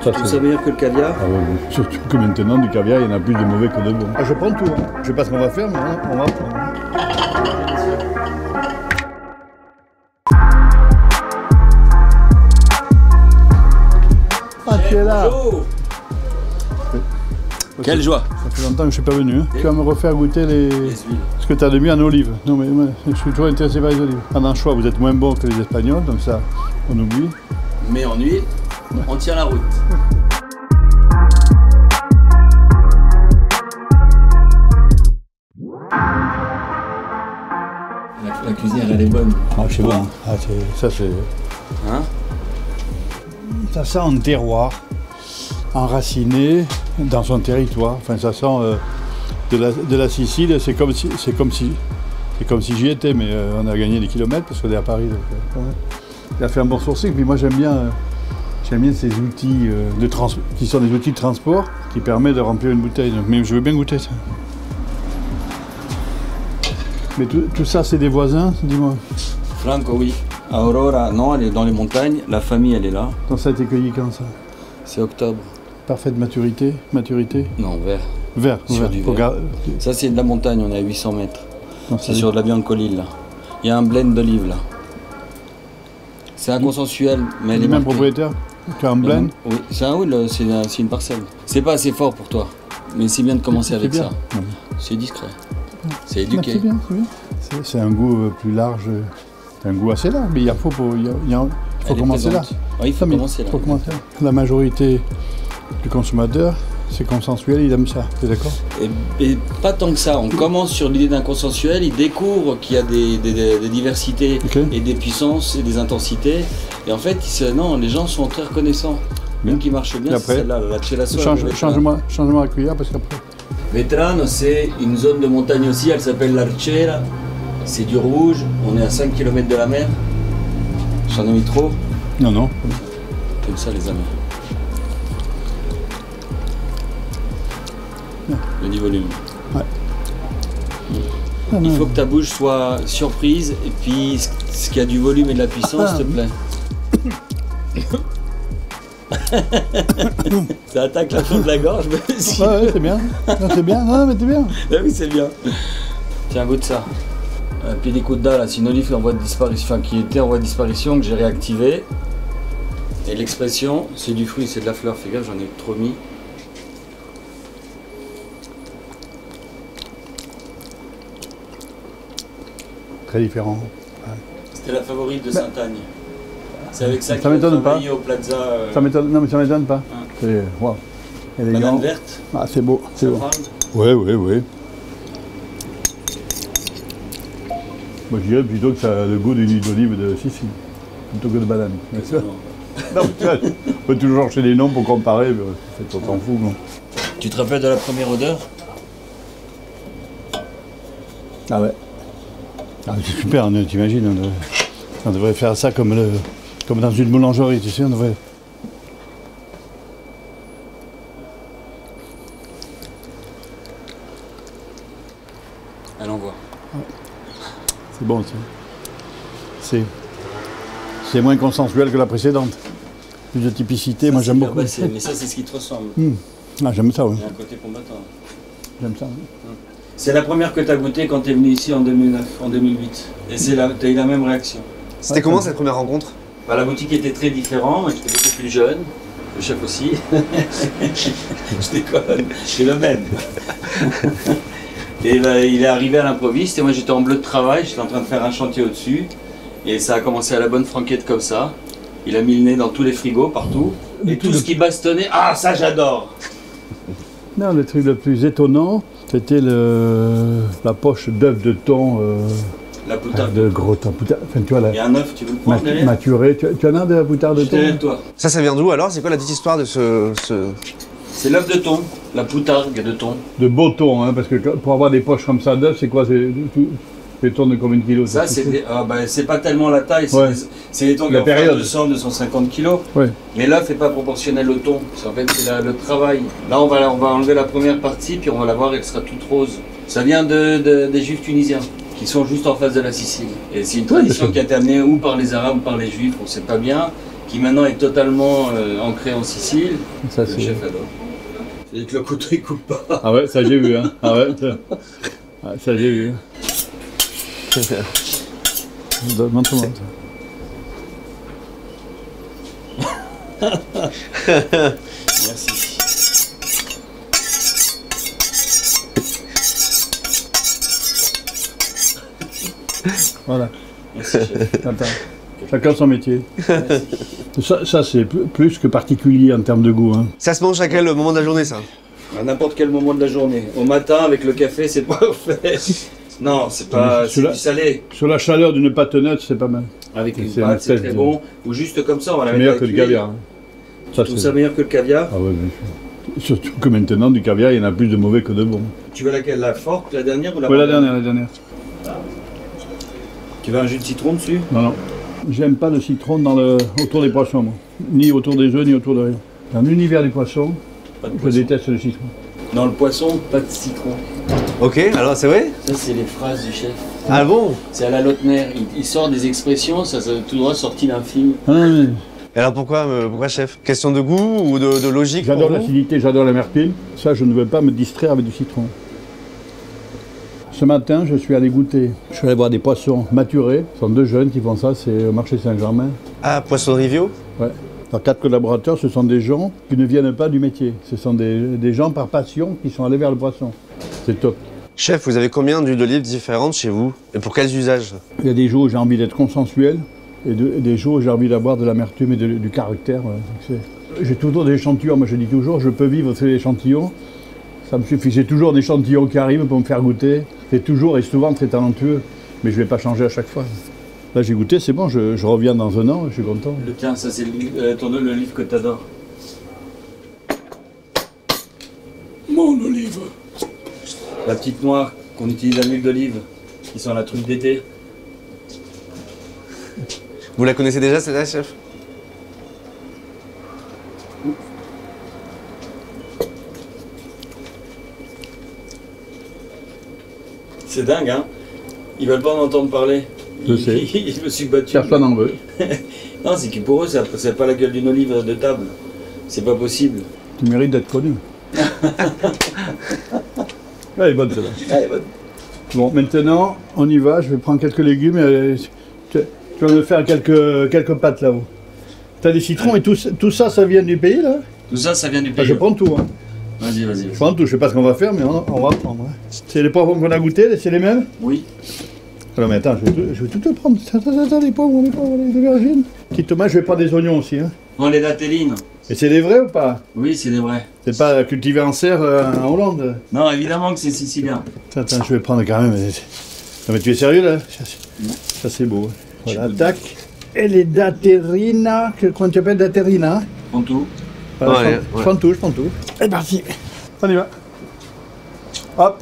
Tu trouves ça meilleur que le caviar? Ah ouais, surtout que maintenant, du caviar, il y en a plus de mauvais que de bons. Ah, je prends tout. Hein. Je sais pas ce qu'on va faire, mais on va prendre. Ah, tu es là! Bonjour. Quelle joie! Ça fait longtemps que je suis pas venu. Hein. Tu vas me refaire goûter Les huiles. ce que tu as de mieux en olive. Non, mais je suis toujours intéressé par les olives. En anchois, vous êtes moins bon que les Espagnols, donc ça, on oublie. Mais en huile, on tient la route. La cuisinière, elle est bonne. Ah, c'est bon. Ah, ça, c'est... Hein? Ça sent un terroir, enraciné dans son territoire. Enfin, ça sent de la Sicile. C'est comme si j'y étais, mais on a gagné des kilomètres parce qu'on est à Paris. Donc, ouais. Il a fait un bon sourcing. Puis moi, j'aime bien ces outils qui sont des outils de transport qui permettent de remplir une bouteille. Donc, mais je veux bien goûter ça. Mais tout ça, c'est des voisins, dis-moi. Franco, oui. Aurora, non, elle est dans les montagnes. La famille, elle est là. Donc ça a été cueilli quand, ça? C'est octobre. Parfaite maturité? Non, vert. Vert. Sur du vert. Ça, c'est de la montagne, on est à 800 mètres. C'est sur de la Biancolil, là. Il y a un blend d'olive, là. C'est inconsensuel, mais elle est le même marquée. propriétaire? Tu as un blend? Oui, c'est une parcelle. C'est pas assez fort pour toi, mais c'est bien de commencer avec ça. C'est discret. C'est éduqué. C'est bien, c'est bien. C'est un goût plus large, un goût assez large, mais il faut commencer là. Oui, il faut commencer là. La majorité du consommateur, c'est consensuel, il aime ça, tu es d'accord? Et pas tant que ça, on commence sur l'idée d'un consensuel, il découvre qu'il y a des diversités et des puissances et des intensités. Et en fait, non, les gens sont très reconnaissants. Même qui marche bien, c'est celle-là, la Cella Sola. Change-moi la cuillère parce qu'après... Vetrano, c'est une zone de montagne aussi, elle s'appelle l'Archera. C'est du rouge, on est à 5 km de la mer. J'en ai mis trop? Non, non. Comme ça, les amis. Le niveau volume. Ouais. Il faut que ta bouche soit surprise et puis ce qui a du volume et de la puissance, s'il te plaît. Ça attaque la fond de la gorge, mais si. Ouais, c'est bien. Non, c'est bien. Non, mais c'est bien. Ah oui, c'est bien. Tiens, goûte ça. Pilicuda, là, c'est une olive en voie de disparition, enfin, qui était en voie de disparition, que j'ai réactivée. Et l'expression, c'est du fruit, c'est de la fleur. Fais gaffe, j'en ai trop mis. Très différent. Ouais. C'était la favorite de Saint-Agne. C'est avec ça Ça m'étonne pas. Au Plaza. Non, mais ça m'étonne pas. Hein. C'est wow. Banane verte. Ah, c'est beau. C'est beau. Ouais. Moi, je dirais plutôt que ça a le goût d'une huile d'olive de Sicile, plutôt que de banane. Non, on peut toujours chercher des noms pour comparer, mais on s'en fout. Non. Tu te rappelles de la première odeur? Ah ouais. Ah, c'est super, t'imagines, on devrait faire ça comme dans une boulangerie, tu sais, on devrait... Elle envoie. Ouais. C'est bon, ça. C'est moins consensuel que la précédente. Plus de typicité, ça, moi j'aime beaucoup. Mais ça, c'est ce qui te ressemble. Ah, j'aime ça, oui. Il y a un côté combattant. J'aime ça, oui. C'est la première que tu as goûtée quand tu es venu ici en 2009, en 2008. Et tu as eu la même réaction. C'était comment cette première rencontre? La boutique était très différente, j'étais beaucoup plus jeune. Le chef aussi. Je déconne, je suis le même. Et il est arrivé à l'improviste et moi j'étais en bleu de travail, j'étais en train de faire un chantier au-dessus. Et ça a commencé à la bonne franquette comme ça. Il a mis le nez dans tous les frigos, partout. Et tout ce qui bastonnait, ah ça j'adore! Non, le truc le plus étonnant, c'était la poche d'œuf de thon. La poutarde. De gros thon. Enfin, tu vois, il y a un œuf, tu veux le prendre derrière? Maturé. Tu en as de la poutarde de thon? Derrière toi. Ça vient d'où alors? C'est quoi la petite histoire de ce... C'est l'œuf de thon, la poutargue de thon. De beau thon, hein, parce que pour avoir des poches comme ça d'œuf, c'est quoi? Des thons de combien de kilos? Ça, c'est pas tellement la taille, c'est les thons qui ont 200-250 kilos. Ouais. Mais l'œuf n'est pas proportionnel au thon. En fait, c'est le travail. Là, on va enlever la première partie, puis on va la voir, elle sera toute rose. Ça vient des Juifs tunisiens, qui sont juste en face de la Sicile. Et c'est une tradition qui a été amenée ou par les Arabes ou par les Juifs, on ne sait pas bien, qui maintenant est totalement ancré en Sicile. Ça, le chef adore. C'est que le couteau il coupe pas. Ah ouais, ça j'ai vu, hein. Ah ouais, ça j'ai vu. Montre. Merci. Voilà. Merci, chef. Attends. Chacun son métier. Ça c'est plus que particulier en termes de goût. Hein. Ça se mange à quel moment de la journée, ça? À n'importe quel moment de la journée. Au matin, avec le café, c'est parfait. Non, c'est pas. C'est du salé. Sur la chaleur d'une pâte neutre, c'est pas mal. Avec une pâte, c'est très bon. Ou juste comme ça, on va la mettre. Meilleur que le caviar. Hein. Tu trouves ça meilleur que le caviar? Ah ouais, bien sûr. Surtout que maintenant, du caviar, il y en a plus de mauvais que de bons. Tu veux laquelle? La forte, la dernière ou la Oui, la dernière. Tu veux un jus de citron dessus? Non. J'aime pas le citron autour des poissons, moi. Ni autour des œufs, ni autour de rien. Dans l'univers des poissons, je déteste le citron. Dans le poisson, pas de citron. Ok, alors c'est vrai? Ça, c'est les phrases du chef. Ah bon? C'est à la Lautner. Il sort des expressions, ça tout droit sorti d'un film. Ah, mais... Et alors pourquoi chef? Question de goût ou de logique? J'adore l'acidité, j'adore l'amertume. Ça, je ne veux pas me distraire avec du citron. Ce matin, je suis allé goûter. Je suis allé voir des poissons maturés. Ce sont 2 jeunes qui font ça, c'est au marché Saint-Germain. Ah, Poisson Rivio? Ouais. Alors, 4 collaborateurs, ce sont des gens qui ne viennent pas du métier. Ce sont des gens par passion qui sont allés vers le poisson. C'est top. Chef, vous avez combien d'huiles d'olive différentes chez vous? Et pour quels usages? Il y a des jours où j'ai envie d'être consensuel et des jours où j'ai envie d'avoir de l'amertume et du caractère. Voilà. J'ai toujours des échantillons. Moi, je dis toujours, je peux vivre sur l'échantillon. Ça me suffit. J'ai toujours des échantillons qui arrivent pour me faire goûter. C'est toujours et souvent très talentueux, mais je ne vais pas changer à chaque fois. Là, j'ai goûté, c'est bon, je reviens dans un an, je suis content. Le tien, ça c'est le livre que tu adores. Mon olive. La petite noire qu'on utilise à l'huile d'olive, qui sont la truc d'été. Vous la connaissez déjà, celle-là, chef? C'est dingue, hein? Ils veulent pas en entendre parler. Je sais. Je me suis battu. Personne n'en veut. Non, c'est que pour eux, c'est pas la gueule d'une olive de table. C'est pas possible. Tu mérites d'être connu. Elle est bonne, celle-là. Elle est bonne. Bon, maintenant, on y va. Je vais prendre quelques légumes. Et tu vas me faire quelques pâtes là-haut. T'as des citrons et tout ça, ça vient du pays, là? Tout ça, ça vient du pays. Je prends tout, hein. Vas-y. Je prends tout. Je sais pas ce qu'on va faire, mais on va prendre. Hein. C'est les poivrons qu'on a goûtés, c'est les mêmes? Oui. Alors, mais attends, je vais tout te prendre. Attends, les poivrons, les aubergines. Petite tomate, je vais prendre des oignons aussi, hein. Bon, les datellines. Et c'est des vrais ou pas? Oui, c'est des vrais. C'est pas cultivé en serre en Hollande? Non, évidemment que c'est sicilien. Attends, je vais prendre quand même. Non, mais tu es sérieux là? Ça c'est beau. Voilà, tac. Et les daterina, comment tu appelles daterina? Prends tout. Voilà, je prends tout. C'est parti. On y va. Hop.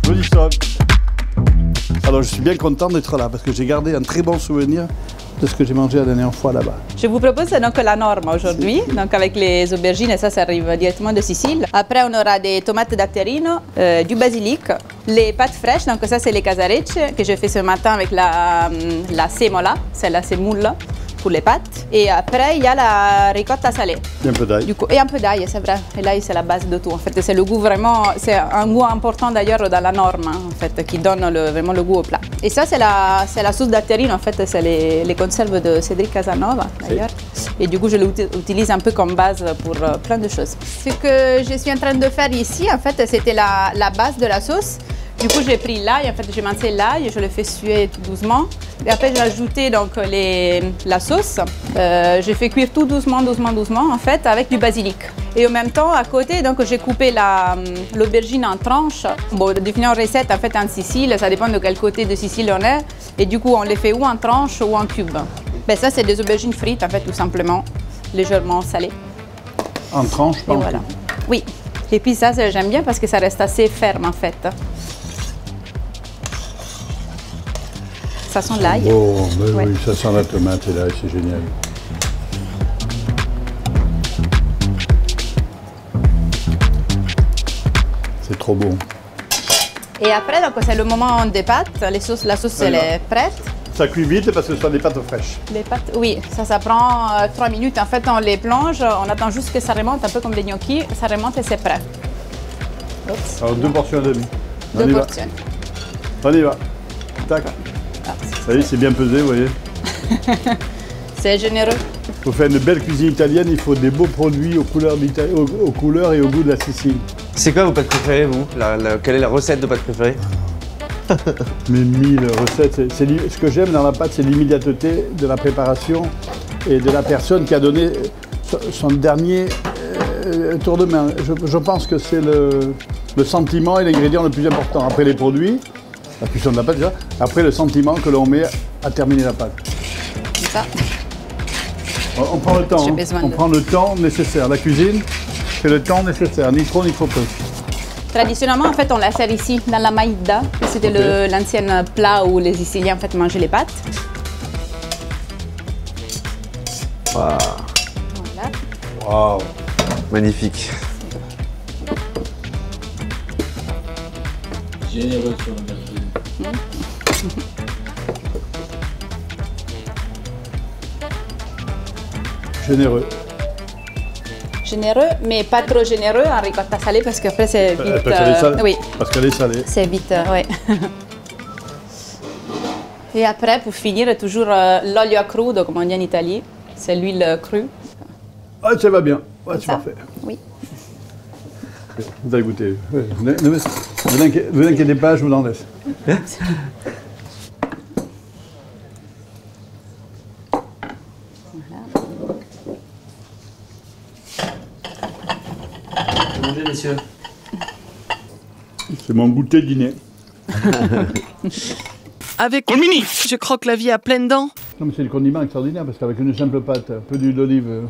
Vas-y, stop. Alors je suis bien content d'être là parce que j'ai gardé un très bon souvenir de ce que j'ai mangé la dernière fois là-bas. Je vous propose donc la norme aujourd'hui, donc avec les aubergines, et ça arrive directement de Sicile. Après, on aura des tomates datterino, du basilic, les pâtes fraîches, donc ça c'est les casarecce que j'ai fait ce matin avec la semola, celle-là c'est moule pour les pâtes. Et après, il y a la ricotta salée. Et un peu d'ail. Et un peu d'ail, c'est vrai. Et l'ail, c'est la base de tout. En fait, c'est le goût vraiment, c'est un goût important d'ailleurs dans la norme, hein, en fait, qui donne vraiment le goût au plat. Et ça, c'est la sauce datterine, en fait, c'est les conserves de Cédric Casanova, d'ailleurs. Et du coup, je l'utilise un peu comme base pour plein de choses. Ce que je suis en train de faire ici, en fait, c'était la base de la sauce. Du coup, j'ai pris l'ail, en fait, j'ai mincé l'ail, je le fais suer tout doucement. Et après, j'ai ajouté donc la sauce. J'ai fait cuire tout doucement, en fait, avec du basilic. Et en même temps, à côté, donc, j'ai coupé l'aubergine en tranches. Bon, différentes recettes, en fait, en Sicile, ça dépend de quel côté de Sicile on est. Et du coup, on les fait ou en tranches ou en cubes. Ben, ça, c'est des aubergines frites, en fait, tout simplement, légèrement salées. En tranches, pas en voilà. Oui. Et puis ça, j'aime bien parce que ça reste assez ferme, en fait. Ça sent l'ail. Oh, ben ouais. Oui, ça sent la tomate et l'ail, c'est génial. C'est trop bon. Et après, c'est le moment des pâtes. La sauce, elle est prête. Ça cuit vite parce que ce sont des pâtes fraîches. Les pâtes, oui, ça prend 3 minutes. En fait, on les plonge, on attend juste que ça remonte, un peu comme des gnocchis. Ça remonte et c'est prêt. Oups. Alors 2 portions et demie. 2 portions. On y va. Tac. Ça y est, c'est bien pesé, vous voyez. C'est généreux. Pour faire une belle cuisine italienne, il faut des beaux produits aux couleurs et au goût de la Sicile. C'est quoi vos pâtes préférées, vous? Quelle est la recette de pâtes préférée? Mais 1000 recettes. Ce que j'aime dans la pâte, c'est l'immédiateté de la préparation et de la personne qui a donné son dernier tour de main. Je pense que c'est le sentiment et l'ingrédient le plus important. Après les produits, la cuisson de la pâte déjà, après le sentiment que l'on met à terminer la pâte. C'est ça. On prend le temps, on prend le temps nécessaire. La cuisine, c'est le temps nécessaire, ni trop ni trop peu. Traditionnellement, en fait, on la sert ici, dans la maïda. C'était l'ancien plat où les Siciliens en fait, mangeaient les pâtes. Wow. Voilà. Wow. Magnifique. Généreux sur le mercredi. Généreux. Généreux, mais pas trop généreux en ricotta salée parce qu'après c'est vite. Oui. Parce qu'elle est salée. C'est vite, oui. Et après, pour finir, toujours l'olio a crudo, comme on dit en Italie. C'est l'huile crue. Ah, ça va bien. Ouais, c'est parfait. Oui. Vous allez goûter. Ouais. Ne vous inquiétez pas, je vous en laisse. Mangez, messieurs. C'est mon goûter dîner. Avec Colmini, je croque la vie à pleines dents. Non, mais c'est le condiment extraordinaire parce qu'avec une simple pâte, un peu d'huile d'olive,